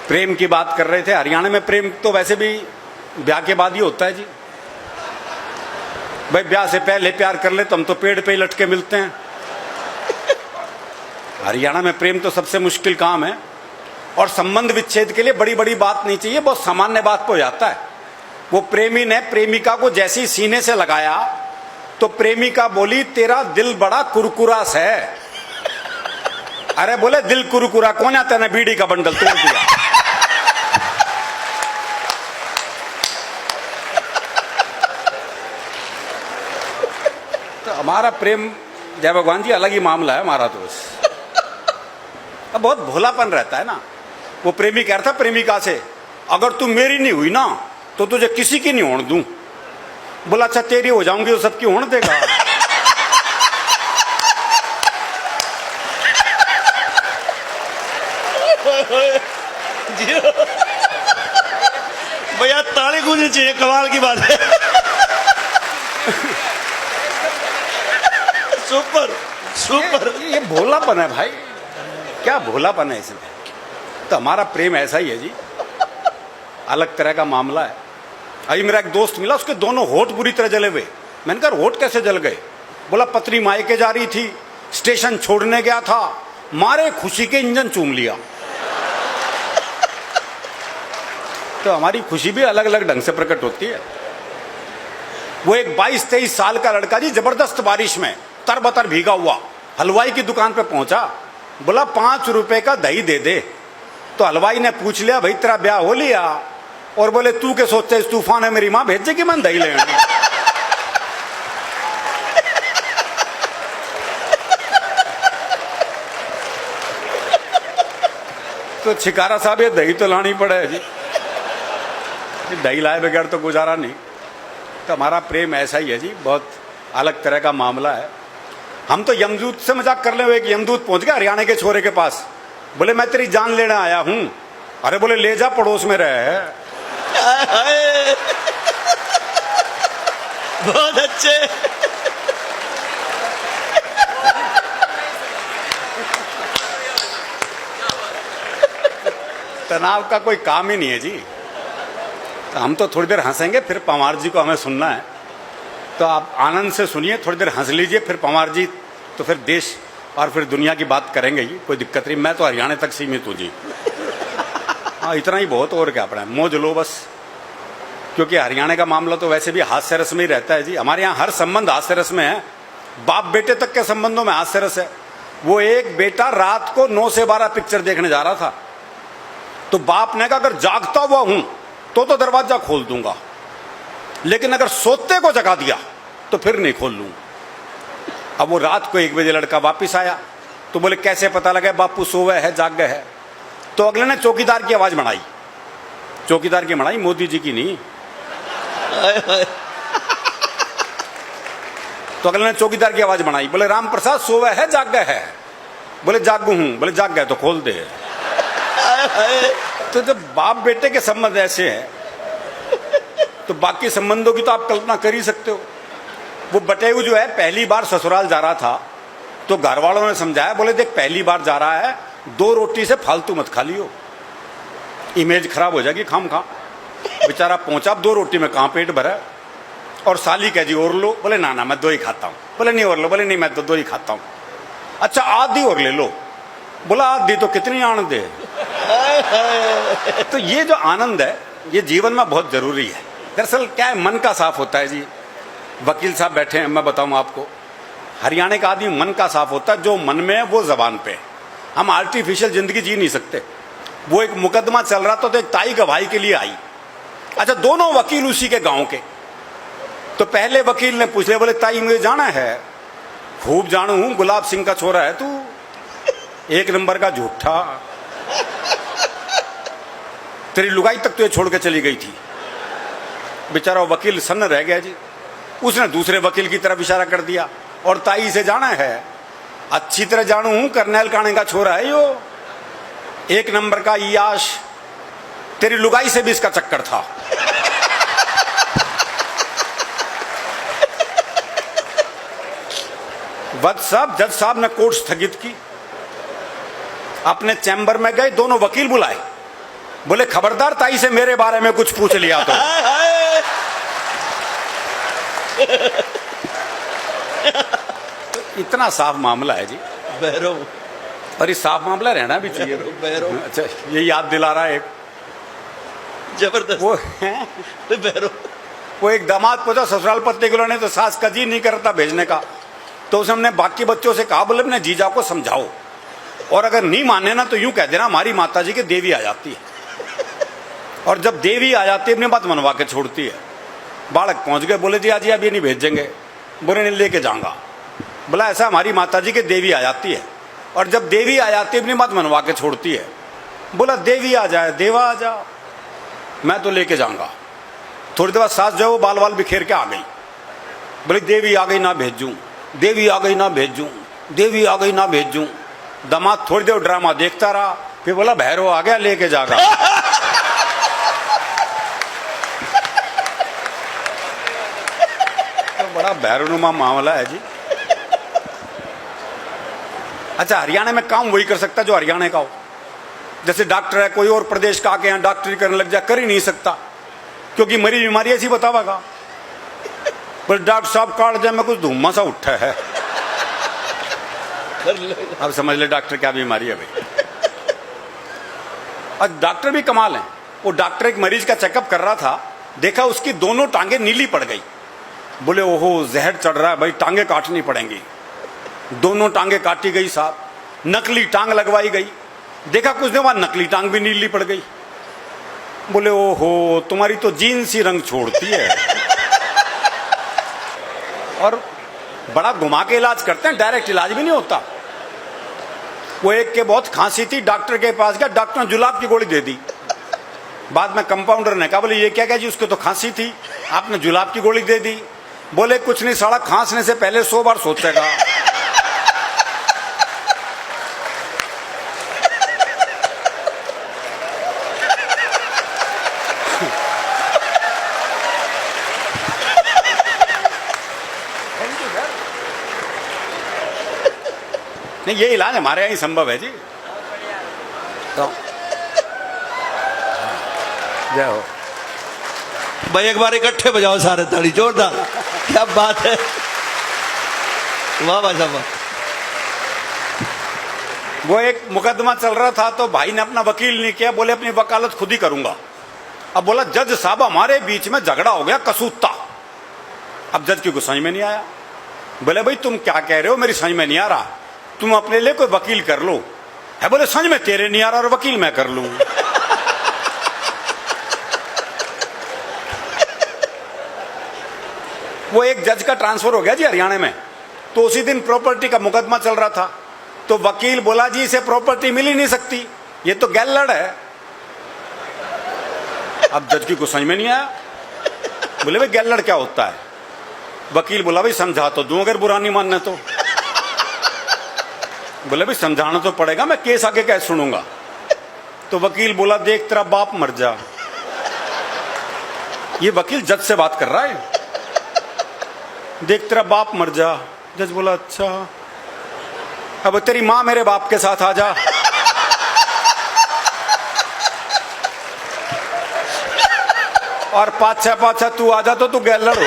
प्रेम की बात कर रहे थे। हरियाणा में प्रेम तो वैसे भी ब्याह के बाद ही होता है जी। भाई ब्याह से पहले प्यार कर ले तो हम तो पेड़ पे ही लटके मिलते हैं। हरियाणा में प्रेम तो सबसे मुश्किल काम है। और संबंध विच्छेद के लिए बड़ी बड़ी बात नहीं चाहिए, बहुत सामान्य बात पे हो जाता है। वो प्रेमी ने प्रेमिका को जैसे ही सीने से लगाया तो प्रेमिका बोली, तेरा दिल बड़ा कुरकुरा सा है। अरे बोले, दिल कुरकुरा कौन आता है? बीड़ी का बंडल तोड़ दिया। तो हमारा प्रेम जय भगवान जी अलग ही मामला है हमारा। तो अब बहुत भोलापन रहता है ना। वो प्रेमी कह रहा था प्रेमिका से, अगर तू मेरी नहीं हुई ना तो तुझे किसी की नहीं होने दूं। बोला, अच्छा तेरी हो जाऊंगी तो सबकी होने देगा। भैया ताली गूंजनी चाहिए, कमाल की बात है। Super super. ये भोलापन है भाई, क्या भोलापन है इसमें। तो हमारा प्रेम ऐसा ही है जी, अलग तरह का मामला है। अभी मेरा एक दोस्त मिला, उसके दोनों होठ बुरी तरह जले हुए। मैंने कहा होठ कैसे जल गए? बोला, पत्नी मायके जा रही थी, स्टेशन छोड़ने गया था, मारे खुशी के इंजन चूम लिया। तो हमारी खुशी भी अलग अलग ढंग से प्रकट होती है। वो एक 22-23 साल का लड़का जी, जबरदस्त बारिश में तरबतर भीगा हुआ हलवाई की दुकान पे पहुंचा। बोला, 5 रुपए का दही दे दे। तो हलवाई ने पूछ लिया, भाई तेरा ब्याह हो लिया? और बोले, तू के सोचते इस तूफान है मेरी मां भेजे कि मैं दही ले आऊं? तो छिकारा साहब, ये दही तो लानी पड़े जी, दही लाए बगैर तो गुजारा नहीं। तो हमारा प्रेम ऐसा ही है जी, बहुत अलग तरह का मामला है। हम तो यमदूत से मजाक कर ले, एक यमदूत पहुंच गया हरियाणा के छोरे के पास। बोले, मैं तेरी जान लेने आया हूं। अरे बोले, ले जा, पड़ोस में रहे। बहुत अच्छे। तनाव का कोई काम ही नहीं है जी। तो हम तो थोड़ी देर हंसेंगे, फिर पंवार जी को हमें सुनना है। तो आप आनंद से सुनिए, थोड़ी देर हंस लीजिए, फिर पंवार जी तो फिर देश और फिर दुनिया की बात करेंगे ही, कोई दिक्कत नहीं। मैं तो हरियाणा तक सीमित हूँ जी। हाँ, इतना ही बहुत, और क्या अपना मौज लो बस। क्योंकि हरियाणा का मामला तो वैसे भी हास्य रस में ही रहता है जी। हमारे यहाँ हर संबंध हास्य रस में है, बाप बेटे तक के संबंधों में हास्य रस है। वो एक बेटा रात को 9 से 12 पिक्चर देखने जा रहा था, तो बाप ने कहा, अगर जागता हुआ हूं तो दरवाजा खोल दूंगा, लेकिन अगर सोते को जगा दिया तो फिर नहीं खोल लूंगा। अब वो रात को 1 बजे लड़का वापिस आया, तो बोले, कैसे पता लगा बापू सोवे है जाग गए है? तो अगले ने चौकीदार की आवाज बनाई। चौकीदार की बनाई, मोदी जी की नहीं। तो अगले ने चौकीदार की आवाज बनाई, बोले, राम प्रसाद सोवे है जाग गए है? बोले, जागू हूं। बोले, जाग गए तो खोल दे। तो जब बाप बेटे के संबंध ऐसे हैं तो बाकी संबंधों की तो आप कल्पना कर ही सकते हो। वो बटेऊ जो है, पहली बार ससुराल जा रहा था, तो घर वालों ने समझाया, बोले, देख पहली बार जा रहा है, 2 रोटी से फालतू मत खा लियो, इमेज खराब हो जाएगी खाम खा। बेचारा पहुंचा, 2 रोटी में कहां पेट भरा। और साली कह जी, और लो? बोले, ना ना मैं 2 ही खाता हूं। बोले, नहीं और लो? बोले, नहीं मैं तो 2 ही खाता हूं। अच्छा आधी और ले लो। बोला, आधी तो कितनी आनंद है। तो ये जो आनंद है, ये जीवन में बहुत जरूरी है। दरअसल क्या है, मन का साफ होता है जी। वकील साहब बैठे हैं, मैं बताऊं आपको, हरियाणा का आदमी मन का साफ होता है। जो मन में है वो जबान पे। हम आर्टिफिशियल जिंदगी जी नहीं सकते। वो एक मुकदमा चल रहा था, तो एक ताई गवाही के लिए आई। अच्छा, दोनों वकील उसी के गांव के। तो पहले वकील ने पूछ लिया, बोले, ताई मुझे जाना है? खूब जानू हूं, गुलाब सिंह का छोरा है तू, 1 नंबर का झूठा, तेरी लुगाई तक तुझे छोड़ के चली गई थी। बेचारा वकील सन्न रह गया जी। उसने दूसरे वकील की तरफ इशारा कर दिया, और ताई से जाना है? अच्छी तरह जानू हूं, करनैल काणे का छोरा है यो, 1 नंबर का याश, तेरी लुगाई से भी इसका चक्कर था। वक्त साहब, जज साहब ने कोर्ट स्थगित की, अपने चैम्बर में गए, दोनों वकील बुलाए, बोले खबरदार ताई से मेरे बारे में कुछ पूछ लिया तो। हाय हाय। इतना साफ मामला है जी, भैरव और ये साफ मामला रहना भी चाहिए। भैरव अच्छा, ये याद दिला रहा है एक, जबरदस्त। वो भैरव वो एक दामाद पूछा ससुराल पत्नी को ने तो सास का जी नहीं करता भेजने का, तो उसने हमने बाकी बच्चों से कहा बोले अपने जीजा को समझाओ, और अगर नहीं माने ना तो यूं कह देना हमारी माता जी की देवी आ जाती है, और जब देवी आ जाती है अपनी बात मनवा के छोड़ती है। बालक पहुंच गए, बोले जी आज ये नहीं भेजेंगे, बोले नहीं लेके जाऊंगा। बोला ऐसा हमारी माता जी की देवी आ जाती है, और जब देवी आ जाती है अपनी बात मनवा के छोड़ती है। बोला देवी आ जाए देवा आ जा, मैं तो लेके जाऊंगा। थोड़ी देर बाद सास जो है वो बाल बाल बिखेर के आ गई, बोले देवी आ गई ना भेजूं, देवी आ गई ना भेजूं, देवी आ गई ना भेजूं। दामाद थोड़ी देर ड्रामा देखता रहा, फिर बोला भैरव आ गया लेके जागा। तो बड़ा भैरवनुमा मामला है जी। अच्छा, हरियाणा में काम वही कर सकता जो हरियाणा का हो। जैसे डॉक्टर है कोई और प्रदेश का आके यहाँ डॉक्टरी करने लग जाए, कर ही नहीं सकता, क्योंकि मरी बीमारी ऐसी बतावागा। पर डॉक्टर साहब काट जाए मैं कुछ धुम्मा सा उठा है, अब समझ ले डॉक्टर क्या बीमारी है भाई। अब डॉक्टर भी कमाल है। वो डॉक्टर एक मरीज का चेकअप कर रहा था, देखा उसकी दोनों टांगे नीली पड़ गई। बोले ओहो जहर चढ़ रहा है भाई, टांगे काटनी पड़ेंगी। दोनों टांगे काटी गई साहब, नकली टांग लगवाई गई। देखा कुछ देर बाद नकली टांग भी नीली पड़ गई। बोले ओहो तुम्हारी तो जीन्स ही रंग छोड़ती है। और बड़ा घुमा के इलाज करते हैं, डायरेक्ट इलाज भी नहीं होता। वो एक के बहुत खांसी थी, डॉक्टर के पास गया, डॉक्टर ने जुलाब की गोली दे दी। बाद में कंपाउंडर ने कहा बोले ये क्या जी, उसको तो खांसी थी आपने जुलाब की गोली दे दी। बोले कुछ नहीं साला खांसने से पहले 100 बार सोचेगा। नहीं ये इलाज हमारे यहाँ ही संभव है जी। तो जय हो भाई, एक बार इकट्ठे बजाओ सारे ताली, जोरदार। क्या बात है, वाह भाई साहब। वो एक मुकदमा चल रहा था, तो भाई ने अपना वकील नहीं किया, बोले अपनी वकालत खुद ही करूंगा। अब बोला जज साहब हमारे बीच में झगड़ा हो गया कसूता। अब जज की को समझ में नहीं आया। बोले भाई तुम क्या कह रहे हो, मेरी समझ में नहीं आ रहा, तुम अपने लिए कोई वकील कर लो। है बोले समझ में तेरे नहीं आ रहा और वकील मैं कर लूं। वो एक जज का ट्रांसफर हो गया जी हरियाणा में, तो उसी दिन प्रॉपर्टी का मुकदमा चल रहा था। तो वकील बोला जी इसे प्रॉपर्टी मिल ही नहीं सकती, ये तो गैलड़ है। अब जज की कुछ समझ में नहीं आया। बोले भाई गैलड़ क्या होता है। वकील बोला भाई समझा तो दूं अगर बुरा नहीं मानना तो। बोले भाई समझाना तो पड़ेगा, मैं केस आगे कैसे सुनूंगा। तो वकील बोला देख तेरा बाप मर जा। ये वकील जज से बात कर रहा है, देख तेरा बाप मर जा। जज बोला अच्छा, अब तेरी माँ मेरे बाप के साथ आ जा। और पाछा पाछा तू आ जा तो तू गैलड़ हो।